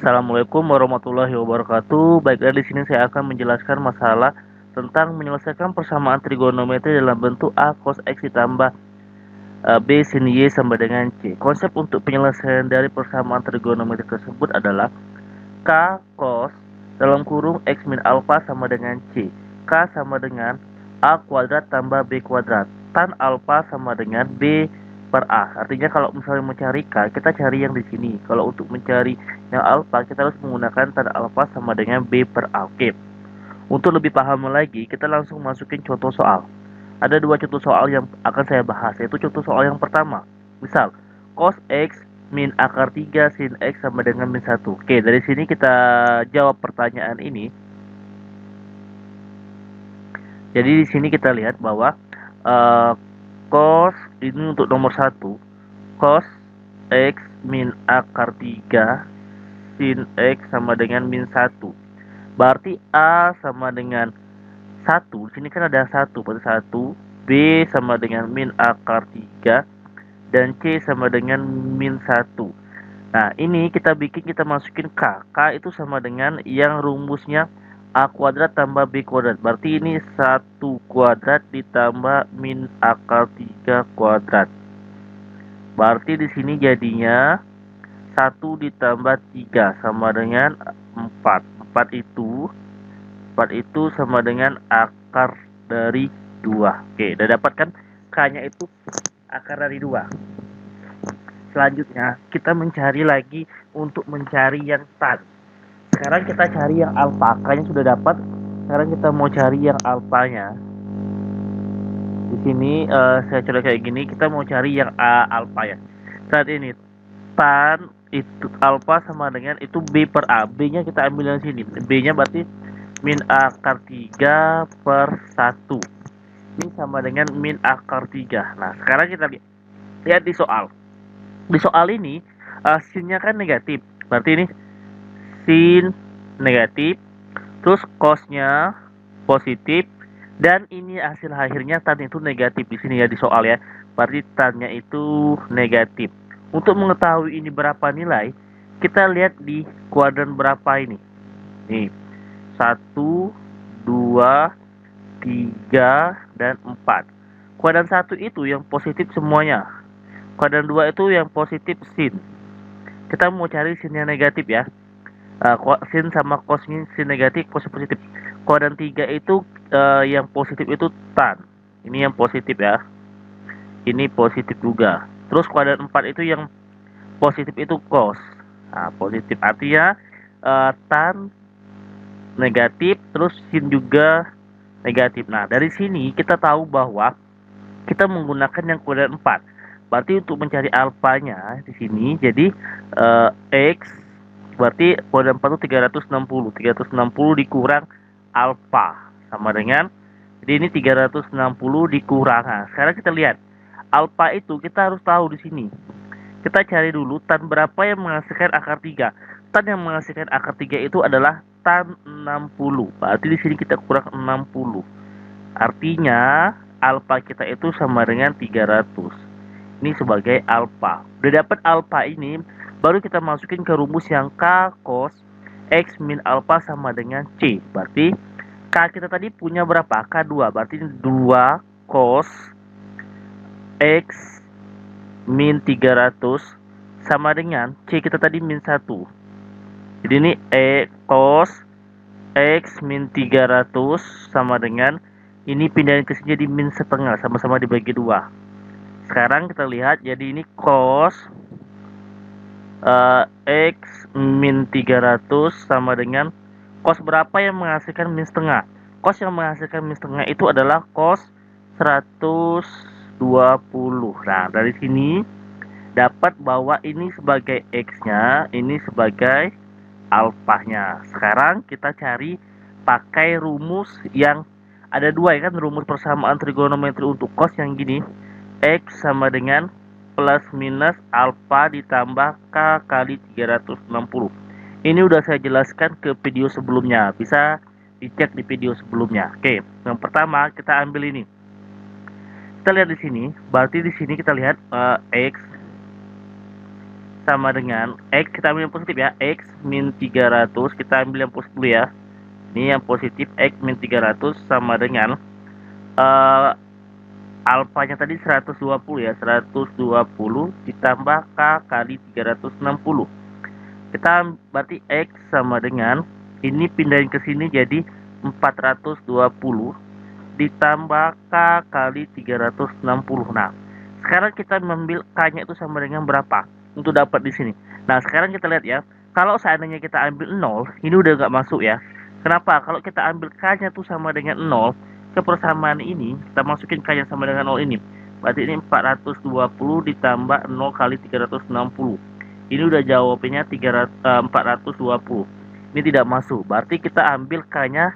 Assalamualaikum warahmatullahi wabarakatuh. Baiklah, di sini saya akan menjelaskan masalah tentang menyelesaikan persamaan trigonometri dalam bentuk A cos X ditambah B sin Y sama dengan C. Konsep untuk penyelesaian dari persamaan trigonometri tersebut adalah K cos dalam kurung X min alpha sama dengan C. K sama dengan A kuadrat tambah B kuadrat. Tan alpha sama dengan B per A. Artinya kalau misalnya mencari K, kita cari yang di sini. Kalau untuk mencari yang alpha, kita harus menggunakan tan alpha sama dengan B per A. Oke. Untuk lebih paham lagi, kita langsung masukin contoh soal. Ada dua contoh soal yang akan saya bahas, yaitu contoh soal yang pertama. Misal, cos X min akar 3 sin X sama dengan min 1. Oke, dari sini kita jawab pertanyaan ini. Jadi di sini kita lihat bahwa cos ini untuk nomor 1, cos X min akar 3 sin X sama dengan min 1. Berarti A sama dengan 1. Di sini kan ada 1, berarti 1. B sama dengan min akar 3 dan C sama dengan min 1. Nah, ini kita masukin K. K itu sama dengan yang rumusnya A kuadrat tambah B kuadrat. Berarti ini 1 kuadrat ditambah min akar 3 kuadrat. Berarti di sini jadinya 1 ditambah 3 sama dengan 4. 4 itu sama dengan akar dari 2. Oke, udah dapat kan? K-nya itu akar dari 2. Selanjutnya, kita mencari lagi untuk mencari yang tan. Sekarang kita cari yang alfa. K-nya sudah dapat. Sekarang kita mau cari yang alfanya. Di sini saya coba kayak gini. Kita mau cari yang alfa ya. Saat ini tan itu alfa sama dengan itu B per A. B-nya kita ambil yang sini. B-nya berarti min akar 3 per 1. Ini sama dengan min akar 3. Nah, sekarang kita lihat di soal. Di soal ini sin-nya kan negatif. Berarti ini sin negatif, terus cos-nya positif, dan ini hasil akhirnya tan itu negatif di sini ya di soal ya. Berarti tan-nya itu negatif. Untuk mengetahui ini berapa nilai, kita lihat di kuadran berapa ini. Nih, 1, 2, 3, dan 4. Kuadran 1 itu yang positif semuanya. Kuadran 2 itu yang positif sin. Kita mau cari sin yang negatif ya. Sin sama cos sin negatif, cos positif. Kuadran 3 itu yang positif itu tan. Ini yang positif ya. Ini positif juga. Terus kuadran 4 itu yang positif itu cos. Nah, positif artinya tan negatif, terus sin juga negatif. Nah, dari sini kita tahu bahwa kita menggunakan yang kuadran 4. Berarti untuk mencari alfanya di sini, jadi X berarti kuadran 4 itu 360. 360 dikurang alfa sama dengan, jadi ini 360 dikurang. Nah, sekarang kita lihat alfa itu kita harus tahu di sini. Kita cari dulu tan berapa yang menghasilkan akar 3. Tan yang menghasilkan akar 3 itu adalah tan 60. Berarti di sini kita kurang 60. Artinya alfa kita itu sama dengan 300. Ini sebagai alfa. Udah dapat alfa ini, baru kita masukin ke rumus yang K cos X min alfa sama dengan C. Berarti K kita tadi punya berapa? K2. Berarti 2 cos X min 300 sama dengan C kita tadi min 1. Jadi ini cos X min 300 sama dengan, ini pindahin ke sini jadi min setengah, sama-sama dibagi 2. Sekarang kita lihat, jadi ini cos X min 300 sama dengan cos berapa yang menghasilkan min setengah. Cos yang menghasilkan min setengah itu adalah cos 120. Nah, dari sini dapat bahwa ini sebagai X-nya, ini sebagai alfanya. Sekarang kita cari pakai rumus yang ada dua ya kan, rumus persamaan trigonometri untuk cos yang gini. X sama dengan plus minus alfa ditambah K kali 360. Ini udah saya jelaskan ke video sebelumnya. Bisa dicek di video sebelumnya. Oke, yang pertama kita ambil ini. Kita lihat di sini, berarti di sini kita lihat X sama dengan X, kita ambil yang positif ya, X min 300, kita ambil yang positif dulu ya. Ini yang positif, X min 300 sama dengan alfanya tadi 120 ya, 120 ditambah K kali 360. Kita berarti X sama dengan, ini pindahin ke sini jadi 420 ditambah K kali 360. Nah, sekarang kita mengambil K-nya itu sama dengan berapa untuk dapat di sini. Nah, sekarang kita lihat ya. Kalau seandainya kita ambil 0, ini udah nggak masuk ya. Kenapa? Kalau kita ambil K-nya itu sama dengan 0, ke persamaan ini, kita masukin K-nya sama dengan 0 ini. Berarti ini 420 ditambah 0 kali 360. Ini udah jawabannya 420. Ini tidak masuk. Berarti kita ambil K-nya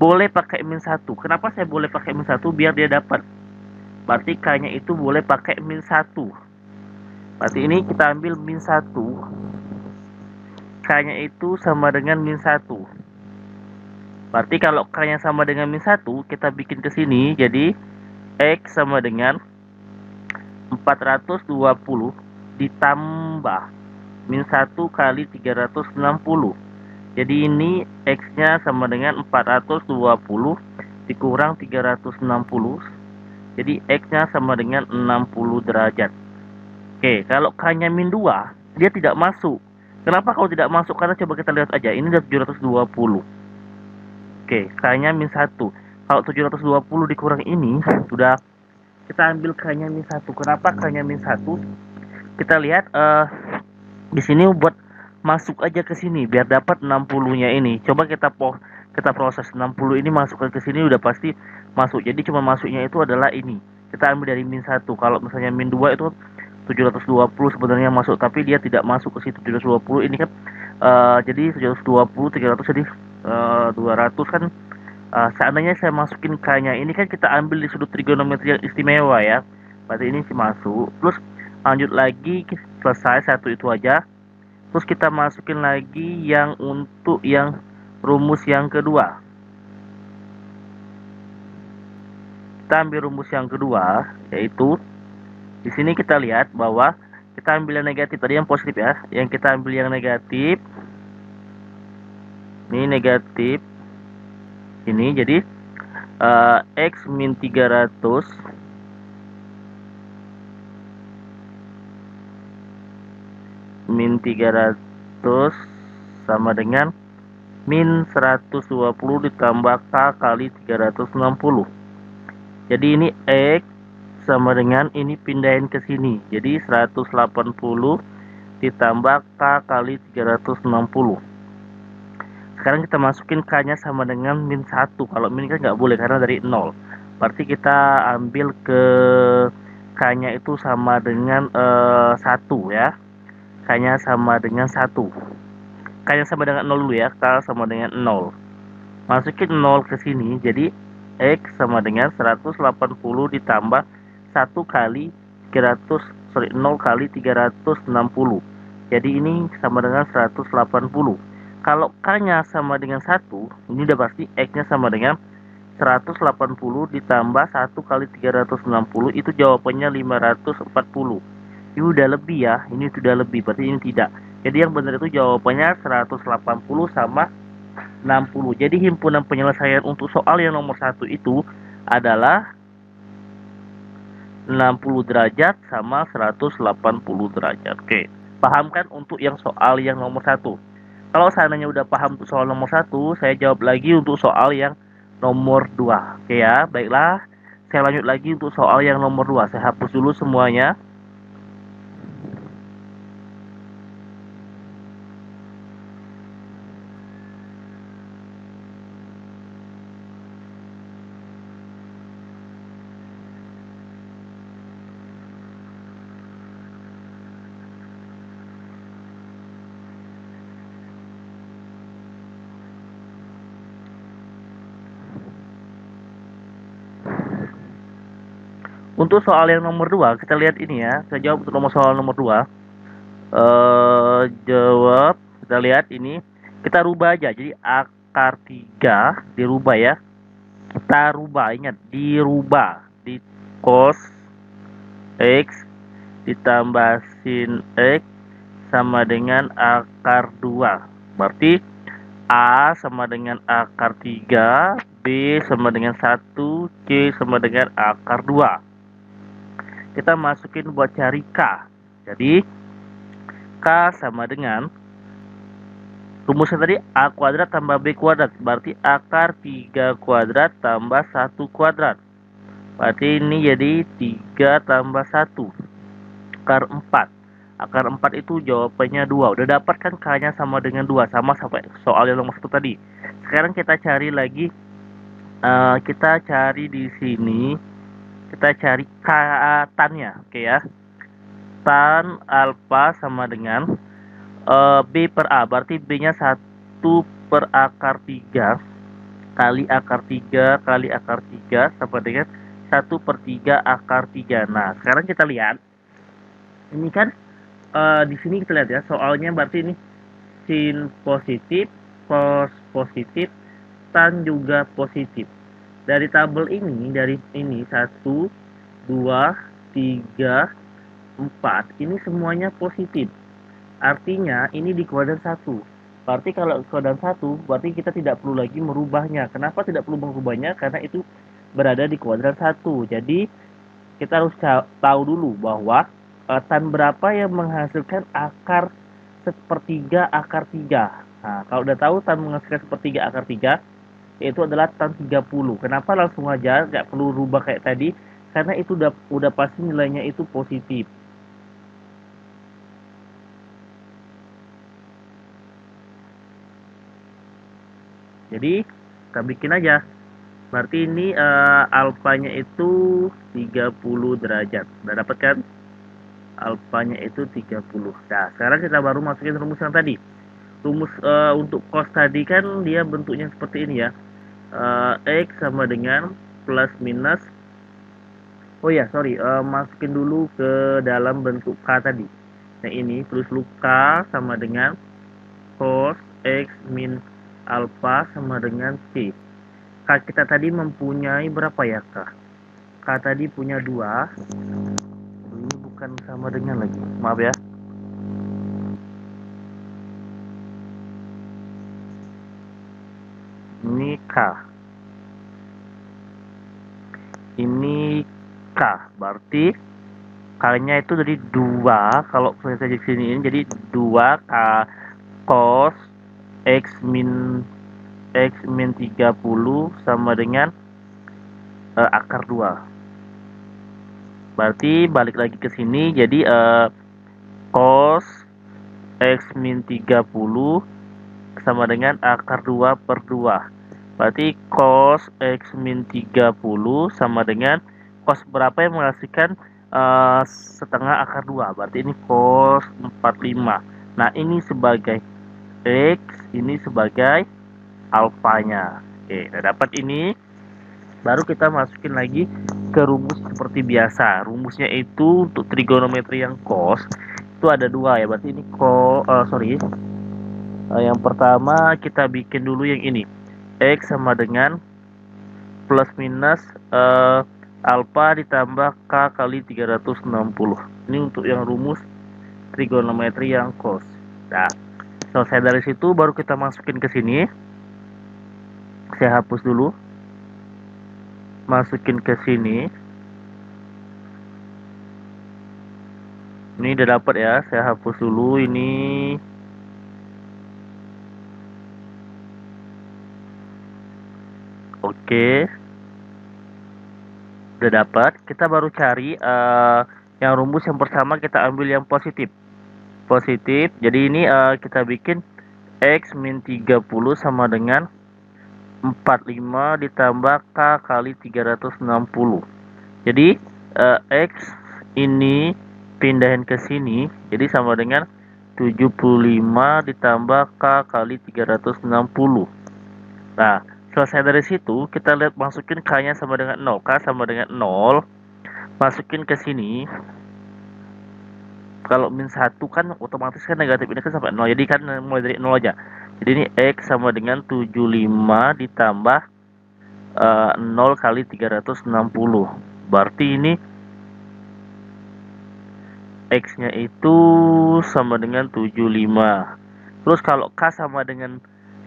boleh pakai min 1. Kenapa saya boleh pakai min 1? Biar dia dapat. Berarti K-nya itu boleh pakai min 1. Berarti ini kita ambil min 1. K-nya itu sama dengan min 1. Berarti kalau K-nya sama dengan min 1, kita bikin ke sini. Jadi X sama dengan 420 ditambah min 1 kali 360. Jadi ini X-nya sama dengan 420 dikurang 360. Jadi X-nya sama dengan 60 derajat. Oke, kalau K-nya min 2, dia tidak masuk. Kenapa kalau tidak masuk? Karena coba kita lihat aja, ini udah 720. Oke, K-nya min 1. Kalau 720 dikurang ini, sudah kita ambil K-nya min 1. Kenapa K-nya min 1? Kita lihat di sini buat masuk aja ke sini biar dapat 60-nya ini. Coba kita proses 60 ini masukkan ke sini, udah pasti masuk. Jadi cuma masuknya itu adalah ini. Kita ambil dari min 1. Kalau misalnya min 2 itu 720 sebenarnya masuk, tapi dia tidak masuk ke situ. 720 ini kan jadi 720 300 jadi 200 kan. Seandainya saya masukin K-nya ini kan kita ambil di sudut trigonometri yang istimewa ya. Berarti ini sih masuk. Terus lanjut lagi, selesai satu itu aja. Terus kita masukin lagi yang untuk yang rumus yang kedua. Kita ambil rumus yang kedua, yaitu di sini kita lihat bahwa kita ambil yang negatif tadi, yang positif ya. Yang kita ambil yang negatif. Ini negatif. Ini jadi X min 300 min 300 sama dengan min 120 ditambah K kali 360. Jadi ini X sama dengan ini pindahin ke sini. Jadi 180 ditambah K kali 360. Sekarang kita masukin K-nya sama dengan min 1. Kalau min kan nggak boleh karena dari 0. Berarti kita ambil ke K-nya itu sama dengan 1 ya. K-nya sama dengan 1. K-nya sama dengan 0 dulu ya. K sama dengan 0. Masukin 0 ke sini. Jadi X sama dengan 180 ditambah 1 kali 300, 0 kali 360. Jadi ini sama dengan 180. Kalau K-nya sama dengan 1, ini udah pasti X-nya sama dengan 180 ditambah 1 kali 360, itu jawabannya 540. Ini udah lebih ya, ini sudah lebih, berarti ini tidak. Jadi yang benar itu jawabannya 180 sama 60. Jadi himpunan penyelesaian untuk soal yang nomor 1 itu adalah 60 derajat sama 180 derajat. Oke, paham kan untuk yang soal yang nomor 1? Kalau seandainya udah paham untuk soal nomor 1, saya jawab lagi untuk soal yang nomor 2. Oke ya, baiklah. Saya lanjut lagi untuk soal yang nomor 2. Saya hapus dulu semuanya. Untuk soal yang nomor 2, kita lihat ini ya. Saya jawab untuk soal nomor 2. Jawab, kita lihat ini. Kita rubah aja. Jadi akar 3 dirubah ya. Kita rubah, ingat, dirubah. Di cos X ditambah sin X sama dengan akar 2. Berarti A sama dengan akar 3, B sama dengan 1, C sama dengan akar 2. Kita masukin buat cari K. Jadi K sama dengan rumusnya tadi A kuadrat tambah B kuadrat. Berarti akar 3 kuadrat tambah 1 kuadrat. Berarti ini jadi 3 tambah 1. Akar 4. Akar 4 itu jawabannya 2. Udah dapat kan K-nya sama dengan 2. Sama sampai soal yang nomor 1 tadi. Sekarang kita cari lagi. Kita cari di sini. Kita cari K tan-nya. Oke ya. Tan alfa sama dengan B per A. Berarti B-nya 1 per akar 3. Kali akar 3 kali akar 3 sama dengan 1 per 3 akar 3. Nah, sekarang kita lihat. Ini kan di sini kita lihat ya, soalnya berarti ini sin positif, cos positif, tan juga positif. Dari tabel ini, dari ini 1, 2, 3, 4, ini semuanya positif. Artinya ini di kuadran 1. Berarti kalau kuadran 1, berarti kita tidak perlu lagi merubahnya. Kenapa tidak perlu merubahnya? Karena itu berada di kuadran 1. Jadi kita harus tahu dulu bahwa tan berapa yang menghasilkan akar sepertiga akar 3. Nah, kalau udah tahu tan menghasilkan sepertiga akar 3, yaitu adalah tan 30. Kenapa langsung aja nggak perlu rubah kayak tadi? Karena itu udah pasti nilainya itu positif. Jadi kita bikin aja. Berarti ini alfanya itu 30 derajat. Udah dapat kan? Alfanya itu 30. Nah, sekarang kita baru masukin rumus yang tadi. Rumus untuk cos tadi kan dia bentuknya seperti ini ya. X sama dengan plus minus. Oh ya, sorry. Masukin dulu ke dalam bentuk K tadi. Nah, ini plus K sama dengan cos X min alfa sama dengan C. K kita tadi mempunyai berapa ya, K? K tadi punya 2. Ini bukan sama dengan lagi, maaf ya. Ini K. Ini K. Berarti K-nya itu dari 2. Kalau saya di sini jadi 2 K cos X min 30 sama dengan akar 2. Berarti balik lagi ke sini, jadi cos X min 30 sama dengan akar 2 per 2. Berarti cos X min 30 sama dengan cos berapa yang menghasilkan setengah akar 2. Berarti ini cos 45. Nah, ini sebagai X, ini sebagai alfanya. Oke, udah dapat ini. Baru kita masukin lagi ke rumus seperti biasa. Rumusnya itu untuk trigonometri yang cos itu ada 2 ya. Berarti ini yang pertama kita bikin dulu yang ini. X sama dengan plus minus alfa ditambah K kali 360. Ini untuk yang rumus trigonometri yang cos. Nah, selesai dari situ baru kita masukin ke sini. Saya hapus dulu. Masukin ke sini. Ini udah dapat ya. Saya hapus dulu ini. Oke. Udah dapat. Kita baru cari yang rumus yang pertama, kita ambil yang positif. Positif. Jadi ini kita bikin X min 30 sama dengan 45 ditambah K kali 360. Jadi X ini pindahin ke sini, jadi sama dengan 75 ditambah K kali 360. Nah, selesai dari situ kita lihat, masukin K nya sama dengan 0. K sama dengan 0. Masukin ke sini. Kalau min 1 kan otomatis kan negatif ini kan sampai 0. Jadi kan mulai dari 0 aja. Jadi ini X sama dengan 75 ditambah 0 kali 360. Berarti ini X-nya itu sama dengan 75. Terus kalau K sama dengan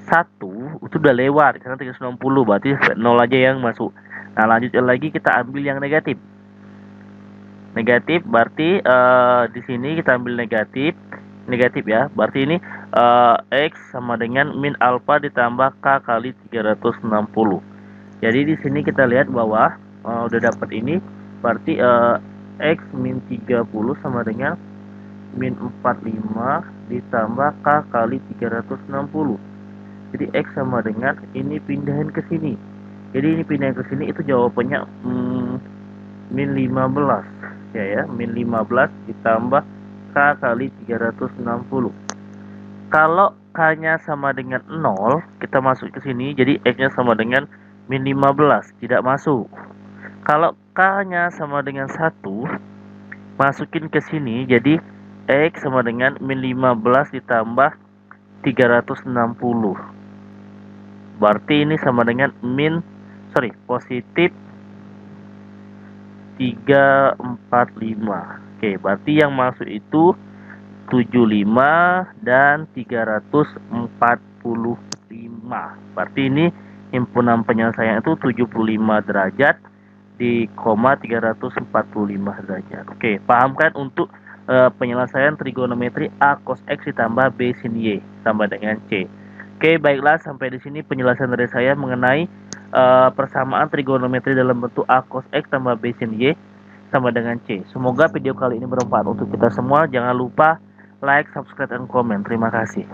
1 itu udah lewat karena 360, berarti 0 aja yang masuk. Nah, lanjutkan lagi kita ambil yang negatif. Negatif berarti di sini kita ambil negatif ya. Berarti ini X sama dengan min alfa ditambah K kali 360. Jadi di sini kita lihat bahwa udah dapat ini, berarti X min 30 sama dengan min 45 ditambah K kali 360. Jadi X sama dengan ini pindahin ke sini. Jadi ini pindahin ke sini, itu jawabannya min 15 ya, min 15 ditambah K kali 360. Kalau K-nya sama dengan 0, kita masuk ke sini, jadi X-nya sama dengan min 15, tidak masuk. Kalau K-nya sama dengan 1, masukin ke sini, jadi X sama dengan min 15 ditambah 360. Berarti ini sama dengan positif 345. Oke, berarti yang masuk itu 75 dan 345. Berarti ini himpunan penyelesaian itu 75 derajat di koma 345 derajat. Oke, paham kan untuk penyelesaian trigonometri A cos X ditambah B sin Y sama dengan C. Oke, baiklah, sampai di sini penjelasan dari saya mengenai persamaan trigonometri dalam bentuk A cos X tambah B sin Y sama dengan C. Semoga video kali ini bermanfaat untuk kita semua. Jangan lupa like, subscribe, dan komen. Terima kasih.